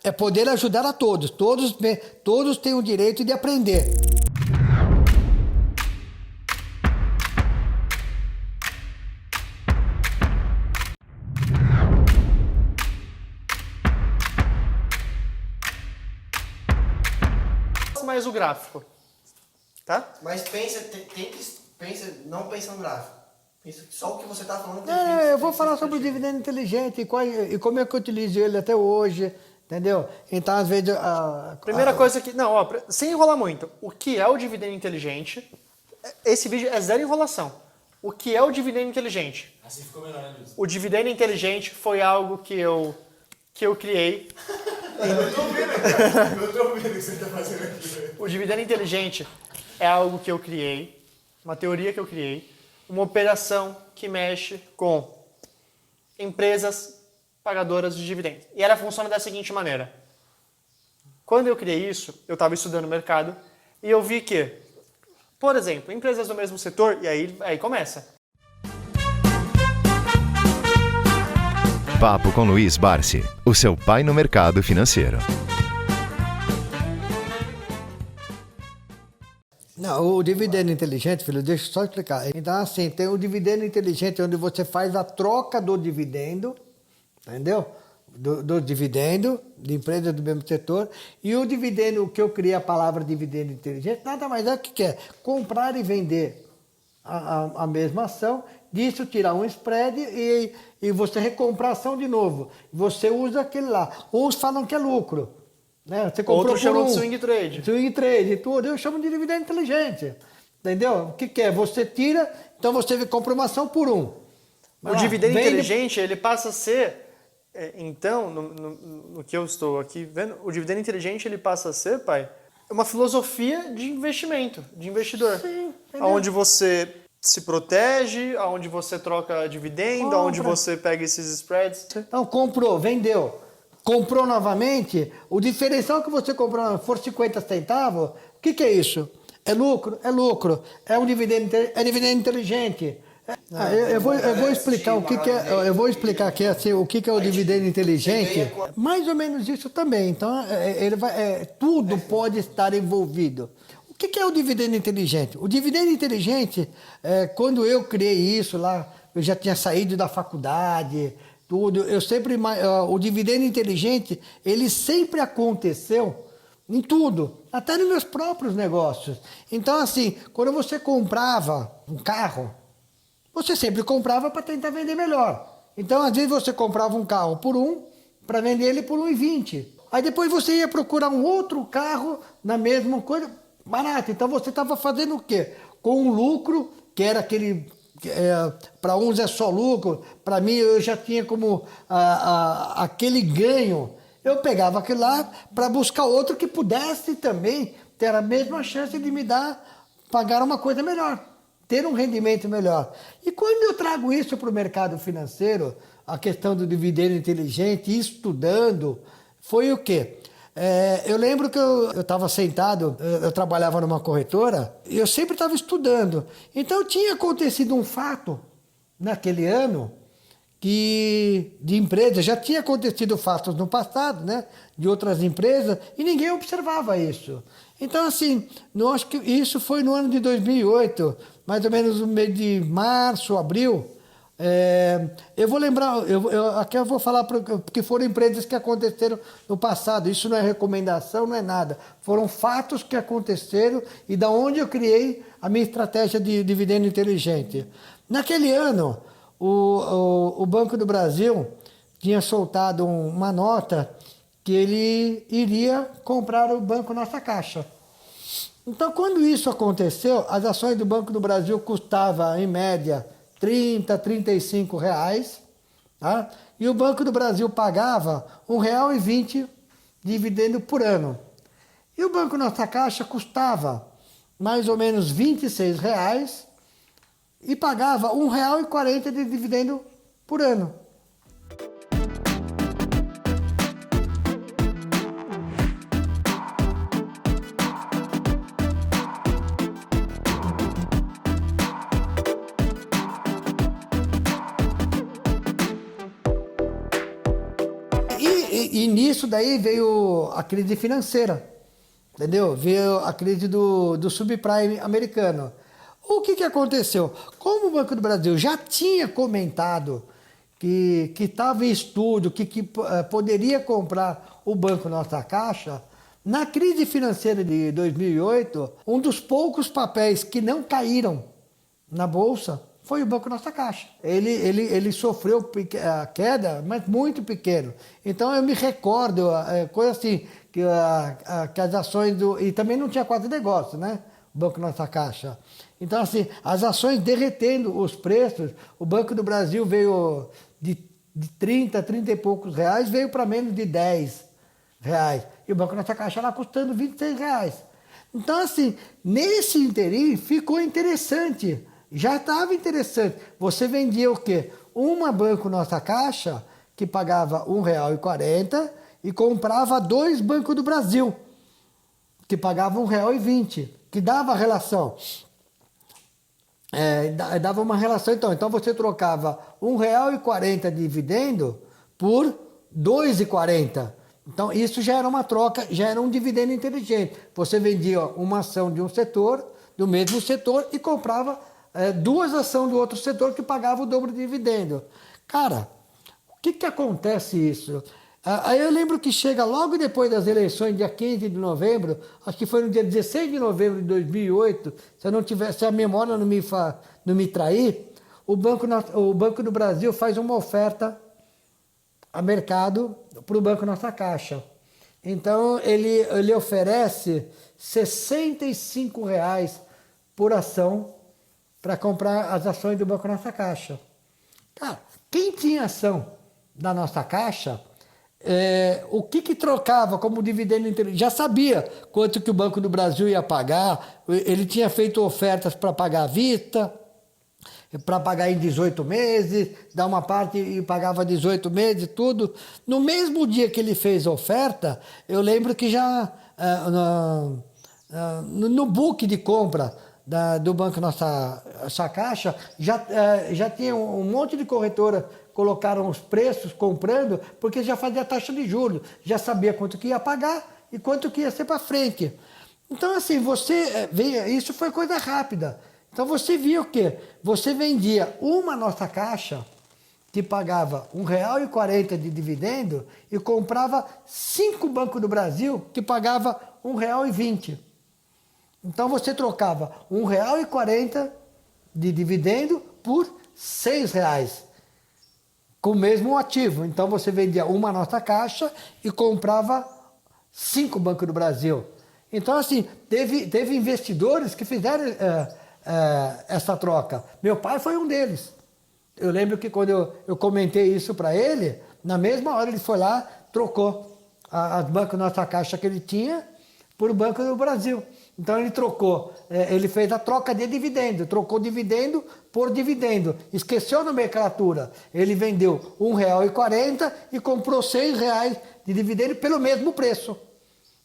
é poder ajudar a todos. Todos têm o direito de aprender. Mais o gráfico, tá? Mas não pensa no gráfico. Pensa que só o que você está falando. Eu vou falar sobre o dividendo inteligente e como é que eu utilizo ele até hoje, entendeu? Então, às vezes... Primeira coisa que... Não, ó, sem enrolar muito. O que é o dividendo inteligente? Esse vídeo é zero enrolação. O que é o dividendo inteligente? Assim ficou melhor, né, Luiz? O dividendo inteligente foi algo que eu criei. Eu tô vendo, cara. Eu tô vendo o que você tá fazendo aqui. O dividendo inteligente é algo que eu criei, uma teoria que eu criei, uma operação que mexe com empresas pagadoras de dividendos. E ela funciona da seguinte maneira. Quando eu criei isso, eu estava estudando o mercado e eu vi que, por exemplo, empresas do mesmo setor, e aí começa. Papo com Luiz Barsi, o seu pai no mercado financeiro. Não, o dividendo inteligente, filho, deixa eu só explicar. Então, assim, tem o dividendo inteligente onde você faz a troca do dividendo, entendeu? Do dividendo de empresas do mesmo setor. E o dividendo, o que eu criei a palavra dividendo inteligente, nada mais é o que é comprar e vender a mesma ação, disso tirar um spread e você recomprar a ação de novo. Você usa aquele lá. Uns falam que é lucro. Né? Você comprou Outros chamam de swing trade. Swing trade e tudo. Eu chamo de dividendo inteligente. Entendeu? O que é? Você tira, então você compra uma ação por um. O dividendo inteligente, ele passa a ser, então, no que eu estou aqui vendo, o dividendo inteligente, ele passa a ser, pai, uma filosofia de investimento, de investidor. Sim, onde você se protege, onde você troca dividendo, onde você pega esses spreads. Então, comprou, vendeu. Comprou novamente, o diferencial que você comprou for 50 centavos, o que é isso? É lucro? É lucro. É um dividendo, dividendo inteligente. Eu vou explicar o que é. Eu vou explicar aqui assim, o que é o dividendo inteligente. Mais ou menos isso também. Então, tudo pode estar envolvido. O que é o dividendo inteligente? O dividendo inteligente, quando eu criei isso lá, eu já tinha saído da faculdade, tudo. Eu sempre, o dividendo inteligente, ele sempre aconteceu em tudo, até nos meus próprios negócios. Então, assim, quando você comprava um carro, você sempre comprava para tentar vender melhor. Então, às vezes você comprava um carro por para vender ele por 1,20. Aí depois você ia procurar um outro carro na mesma coisa, barato. Então você estava fazendo o quê? Com um lucro, que era aquele... para uns é só lucro, para mim eu já tinha como aquele ganho. Eu pegava aquilo lá para buscar outro que pudesse também ter a mesma chance de me pagar uma coisa melhor, ter um rendimento melhor. E quando eu trago isso para o mercado financeiro, a questão do dividendo inteligente, estudando, foi o quê? Eu lembro que eu estava sentado, eu trabalhava numa corretora, e eu sempre estava estudando. Então tinha acontecido um fato naquele ano, de empresa, já tinha acontecido fatos no passado, né, de outras empresas, e ninguém observava isso. Então, assim, eu acho que isso foi no ano de 2008, mais ou menos no mês de março, abril. Eu vou lembrar, aqui eu vou falar porque foram empresas que aconteceram no passado. Isso não é recomendação, não é nada. Foram fatos que aconteceram e da onde eu criei a minha estratégia de dividendo inteligente. Naquele ano, o Banco do Brasil tinha soltado uma nota que ele iria comprar o Banco Nossa Caixa. Então, quando isso aconteceu, as ações do Banco do Brasil custavam, em média, R$30, R$35, tá? E o Banco do Brasil pagava R$1,20 dividendo por ano. E o Banco Nossa Caixa custava mais ou menos R$26 e pagava R$1,40 de dividendo por ano. E nisso daí veio a crise financeira, entendeu? Veio a crise do subprime americano. O que aconteceu? Como o Banco do Brasil já tinha comentado que estava em estudo, que poderia comprar o Banco Nossa Caixa, na crise financeira de 2008, um dos poucos papéis que não caíram na Bolsa foi o Banco Nossa Caixa. Ele sofreu a queda, mas muito pequeno. Então eu me recordo, coisa assim, que as ações E também não tinha quase negócio, né? O Banco Nossa Caixa. Então, assim, as ações derretendo os preços, o Banco do Brasil veio de 30 e poucos reais, veio para menos de 10 reais. E o Banco Nossa Caixa lá custando 26 reais. Então, assim, nesse interim ficou interessante. Já estava interessante. Você vendia o quê? Uma Banco Nossa Caixa, que pagava R$ 1,40 e comprava 2 Banco do Brasil, que pagavam R$ 1,20, que dava relação. Dava uma relação, então você trocava R$ 1,40 de dividendo por R$ 2,40. Então isso já era uma troca, já era um dividendo inteligente. Você vendia uma ação de um setor, do mesmo setor, e comprava 2 ações do outro setor que pagava o dobro de dividendo. Cara, o que acontece isso? Aí eu lembro que chega logo depois das eleições, dia 15 de novembro, acho que foi no dia 16 de novembro de 2008, se a memória não me trair, o Banco do Brasil faz uma oferta a mercado para o Banco Nossa Caixa. Então ele oferece R$ 65 por ação para comprar as ações do Banco Nossa Caixa. Cara, quem tinha ação da Nossa Caixa, o que trocava como dividendo inteligente? Já sabia quanto que o Banco do Brasil ia pagar, ele tinha feito ofertas para pagar à vista, para pagar em 18 meses, dar uma parte e pagava 18 meses, tudo. No mesmo dia que ele fez a oferta, eu lembro que já no book de compra do Banco Nossa Caixa, já tinha um monte de corretora colocaram os preços comprando, porque já fazia taxa de juros, já sabia quanto que ia pagar e quanto que ia ser para frente. Então, assim, isso foi coisa rápida. Então, você via o quê? Você vendia uma Nossa Caixa, que pagava R$ 1,40 de dividendo, e comprava 5 Banco do Brasil, que pagava R$ 1,20. Então, você trocava R$ 1,40 de dividendo por R$ 6,00. Com o mesmo ativo. Então você vendia uma Nossa Caixa e comprava 5 Banco do Brasil. Então, assim, teve investidores que fizeram essa troca. Meu pai foi um deles. Eu lembro que quando eu comentei isso para ele, na mesma hora ele foi lá, trocou as Banco Nossa Caixa que ele tinha por Banco do Brasil. Então ele trocou, ele fez a troca de dividendo, trocou dividendo por dividendo. Esqueceu a nomenclatura. Ele vendeu R$ 1,40 e comprou R$ 6,00 de dividendo pelo mesmo preço,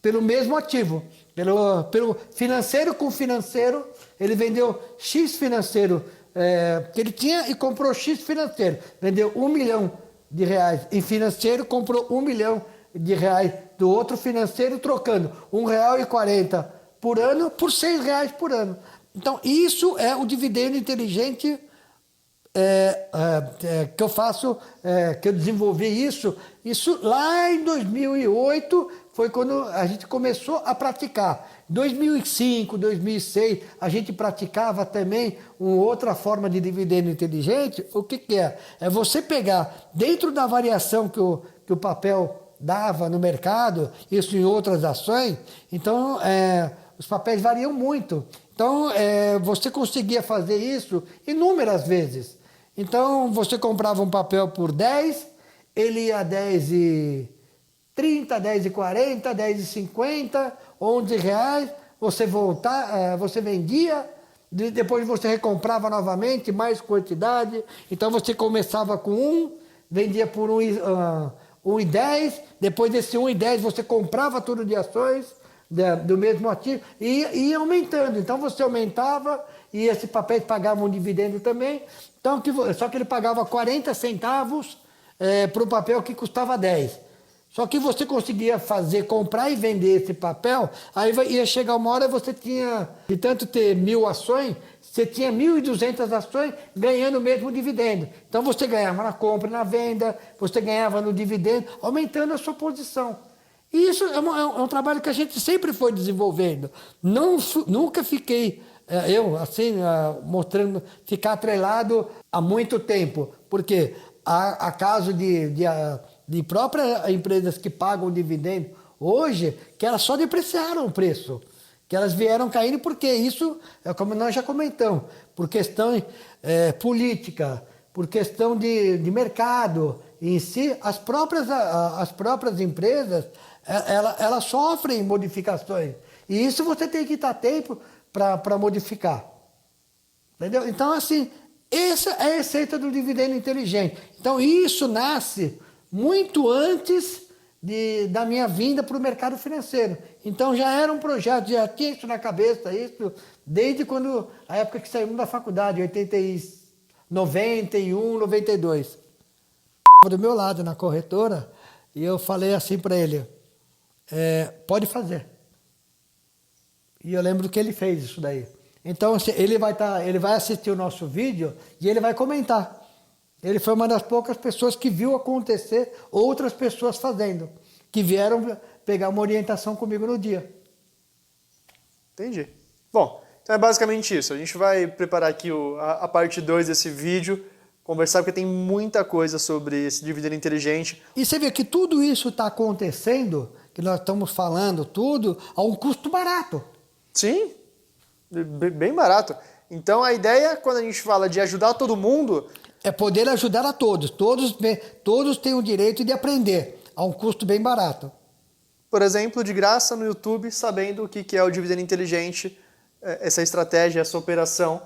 pelo mesmo ativo. Pelo financeiro com financeiro, ele vendeu X financeiro que ele tinha e comprou X financeiro. Vendeu R$ 1 milhão em financeiro, comprou R$ 1 milhão do outro financeiro, trocando R$ 1,40 por ano por R$ 6,00 por ano. Então, isso é o dividendo inteligente que eu faço, que eu desenvolvi isso. Isso lá em 2008 foi quando a gente começou a praticar. 2005, 2006, a gente praticava também uma outra forma de dividendo inteligente. O que é? É você pegar dentro da variação que o papel dava no mercado, isso em outras ações. Então, os papéis variam muito. Então, você conseguia fazer isso inúmeras vezes. Então, você comprava um papel por 10, ele ia a 10,30, 10,40, 10,50, R$ 11, você vendia, depois você recomprava novamente, mais quantidade. Então, você começava com 1, vendia por 1,10, depois desse 1,10 você comprava tudo de ações do mesmo ativo e ia aumentando. Então você aumentava e esse papel pagava um dividendo também. Então, só que ele pagava 40 centavos para o papel que custava 10. Só que você conseguia comprar e vender esse papel, aí ia chegar uma hora você tinha, de tanto ter 1.000 ações, você tinha 1.200 ações ganhando o mesmo dividendo. Então você ganhava na compra e na venda, você ganhava no dividendo, aumentando a sua posição. E isso é um trabalho que a gente sempre foi desenvolvendo. Nunca fiquei, eu assim, mostrando, ficar atrelado há muito tempo. Porque há caso de próprias empresas que pagam dividendo hoje, que elas só depreciaram o preço. Que elas vieram caindo porque isso, como nós já comentamos, por questão política, por questão de mercado em si, as próprias empresas, elas sofrem modificações. E isso você tem que dar tempo para modificar. Entendeu? Então, assim, essa é a receita do dividendo inteligente. Então, isso nasce muito antes da minha vinda para o mercado financeiro. Então já era um projeto, já tinha isso na cabeça, isso desde a época que saímos da faculdade, 91, 92. Do meu lado na corretora, e eu falei assim para ele, pode fazer. E eu lembro que ele fez isso daí. Então assim, ele vai assistir o nosso vídeo e ele vai comentar. Ele foi uma das poucas pessoas que viu acontecer outras pessoas fazendo, que vieram pegar uma orientação comigo no dia. Entendi. Bom, então é basicamente isso. A gente vai preparar aqui a parte 2 desse vídeo, conversar, porque tem muita coisa sobre esse dividendo inteligente. E você vê que tudo isso está acontecendo, que nós estamos falando tudo, a um custo barato. Sim, bem barato. Então a ideia, quando a gente fala de ajudar todo mundo... é poder ajudar a todos. Todos têm o direito de aprender a um custo bem barato. Por exemplo, de graça no YouTube, sabendo o que é o dividendo inteligente, essa estratégia, essa operação,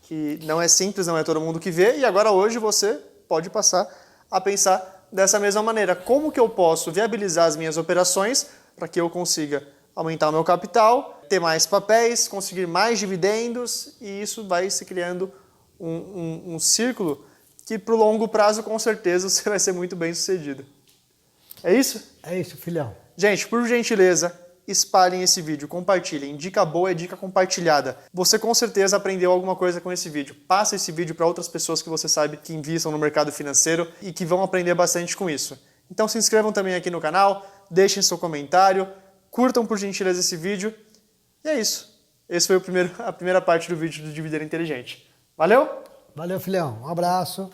que não é simples, não é todo mundo que vê, e agora hoje você pode passar a pensar dessa mesma maneira. Como que eu posso viabilizar as minhas operações para que eu consiga aumentar o meu capital, ter mais papéis, conseguir mais dividendos, e isso vai se criando um círculo que para o longo prazo, com certeza, você vai ser muito bem sucedido. É isso? É isso, filhão. Gente, por gentileza, espalhem esse vídeo, compartilhem. Dica boa é dica compartilhada. Você com certeza aprendeu alguma coisa com esse vídeo. Passa esse vídeo para outras pessoas que você sabe que investam no mercado financeiro e que vão aprender bastante com isso. Então se inscrevam também aqui no canal, deixem seu comentário, curtam por gentileza esse vídeo. E é isso. Esse foi a primeira parte do vídeo do Dividendo Inteligente. Valeu? Valeu, filhão. Um abraço.